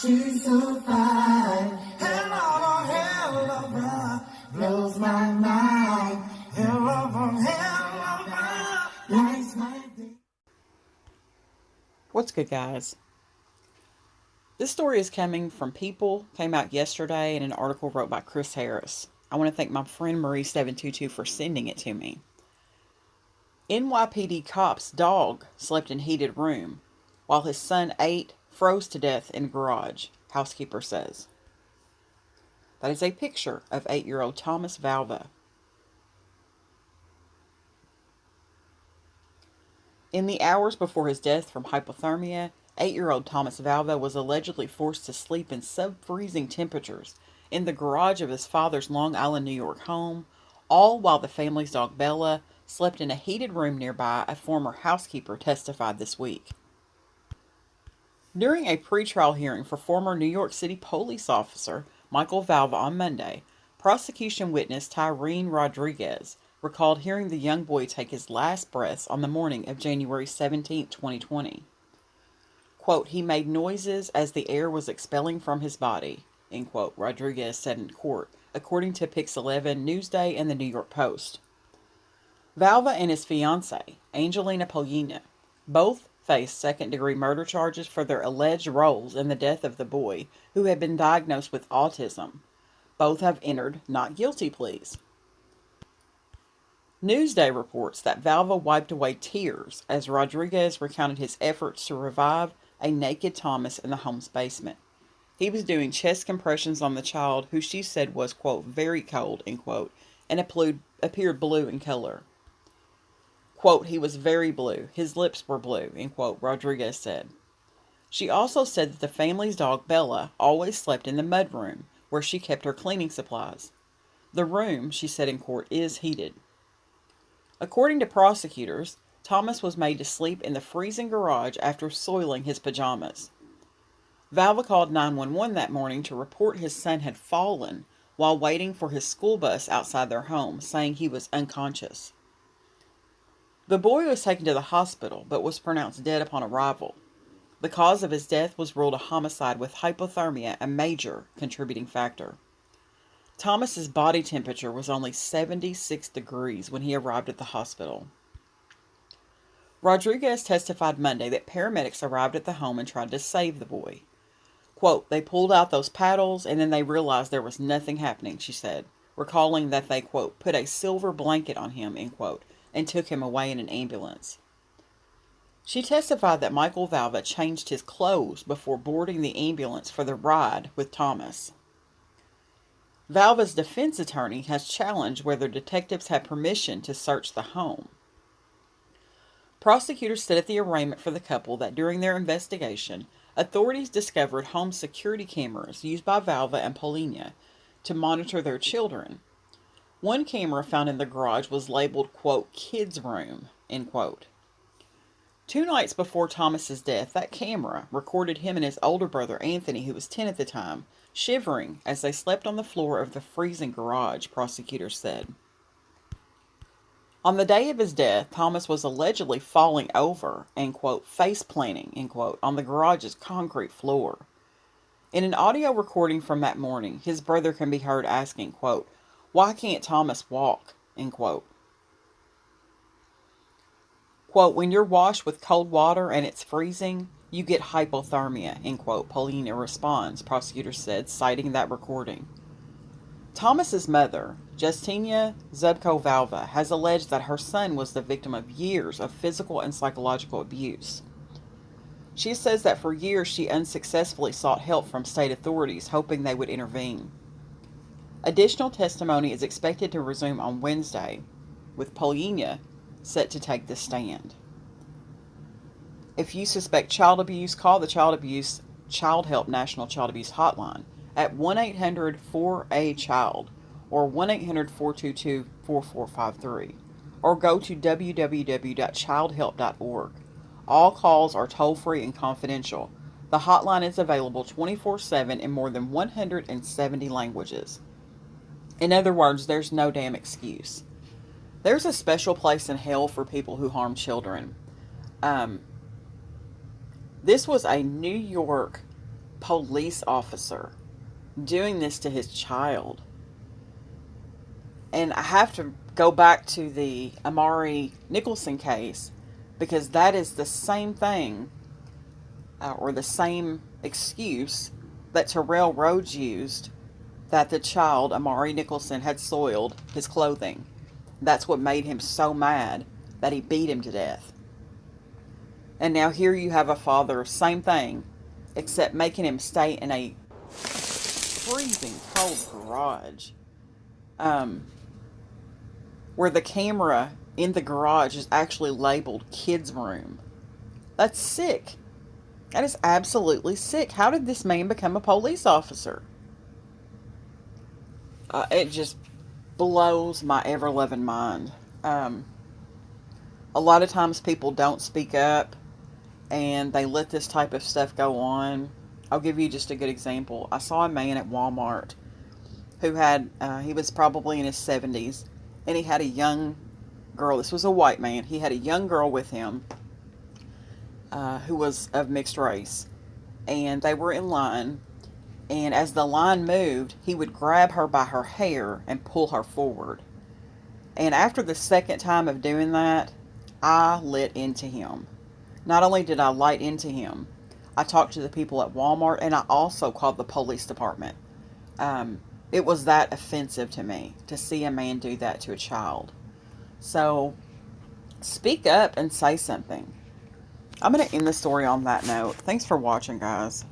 she's so fine. Hell of a blows my mind. Hell of a lights my day. What's good, guys? This story is coming from People, came out yesterday in an article wrote by Chris Harris. I want to thank my friend Marie722 for sending it to me. NYPD cop's dog slept in heated room, while his son froze to death in garage, housekeeper says. That is a picture of 8-year-old Thomas Valva. In the hours before his death from hypothermia, 8-year-old Thomas Valva was allegedly forced to sleep in sub-freezing temperatures in the garage of his father's Long Island, New York home, all while the family's dog Bella slept in a heated room nearby, a former housekeeper testified this week. During a pretrial hearing for former New York City police officer Michael Valva on Monday, prosecution witness Tyrene Rodriguez recalled hearing the young boy take his last breaths on the morning of January 17, 2020. Quote, he made noises as the air was expelling from his body, end quote, Rodriguez said in court, according to Pix 11, Newsday, and the New York Post. Valva and his fiancée, Angela Pollina, both faced second-degree murder charges for their alleged roles in the death of the boy, who had been diagnosed with autism. Both have entered not guilty pleas. Newsday reports that Valva wiped away tears as Rodriguez recounted his efforts to revive a naked Thomas in the home's basement. He was doing chest compressions on the child, who she said was, quote, very cold, end quote, and appeared blue in color. Quote, he was very blue. His lips were blue, end quote, Rodriguez said. She also said that the family's dog, Bella, always slept in the mudroom, where she kept her cleaning supplies. The room, she said in court, is heated. According to prosecutors, Thomas was made to sleep in the freezing garage after soiling his pajamas. Valva called 911 that morning to report his son had fallen while waiting for his school bus outside their home, saying he was unconscious. The boy was taken to the hospital, but was pronounced dead upon arrival. The cause of his death was ruled a homicide, with hypothermia a major contributing factor. Thomas's body temperature was only 76 degrees when he arrived at the hospital. Rodriguez testified Monday that paramedics arrived at the home and tried to save the boy. Quote, they pulled out those paddles and then they realized there was nothing happening, she said, recalling that they, quote, put a silver blanket on him, end quote, and took him away in an ambulance. She testified that Michael Valva changed his clothes before boarding the ambulance for the ride with Thomas. Valva's defense attorney has challenged whether detectives had permission to search the home. Prosecutors said at the arraignment for the couple that during their investigation, authorities discovered home security cameras used by Valva and Pollina to monitor their children. One camera found in the garage was labeled, quote, kids' room, end quote. 2 nights before Thomas's death, that camera recorded him and his older brother Anthony, who was 10 at the time, shivering as they slept on the floor of the freezing garage, prosecutors said. On the day of his death, Thomas was allegedly falling over and, quote, face planting, end quote, on the garage's concrete floor. In an audio recording from that morning, his brother can be heard asking, quote, why can't Thomas walk, end quote. Quote, when you're washed with cold water and it's freezing, you get hypothermia, end quote, Pollina responds, prosecutors said, citing that recording. Thomas's mother, Justina Zubko Valva, has alleged that her son was the victim of years of physical and psychological abuse. She says that for years she unsuccessfully sought help from state authorities, hoping they would intervene. Additional testimony is expected to resume on Wednesday, with Pollina set to take the stand. If you suspect child abuse, call the Child Help National Child Abuse Hotline at 1-800-4A-CHILD or 1-800-422-4453, or go to www.childhelp.org. All calls are toll-free and confidential. The hotline is available 24/7 in more than 170 languages. In other words, there's no damn excuse. There's a special place in hell for people who harm children. This was a New York police officer doing this to his child. And I have to go back to the Amari Nicholson case, because that is the same thing, or the same excuse that Terrell Rhodes used, that the child, Amari Nicholson, had soiled his clothing. That's what made him so mad that he beat him to death. And now here you have a father, same thing, except making him stay in a freezing cold garage, where the camera in the garage is actually labeled kids room. That's sick. That is absolutely sick. How did this man become a police officer? It just blows my ever-loving mind. A lot of times people don't speak up and they let this type of stuff go on. I'll give you just a good example. I saw a man at Walmart who had, he was probably in his 70s, and he had a young girl. This was a white man. He had a young girl with him who was of mixed race. And they were in line. And as the line moved, he would grab her by her hair and pull her forward. And after the second time of doing that, I lit into him. Not only did I light into him, I talked to the people at Walmart, and I also called the police department. It was that offensive to me to see a man do that to a child. So, speak up and say something. I'm going to end the story on that note. Thanks for watching, guys.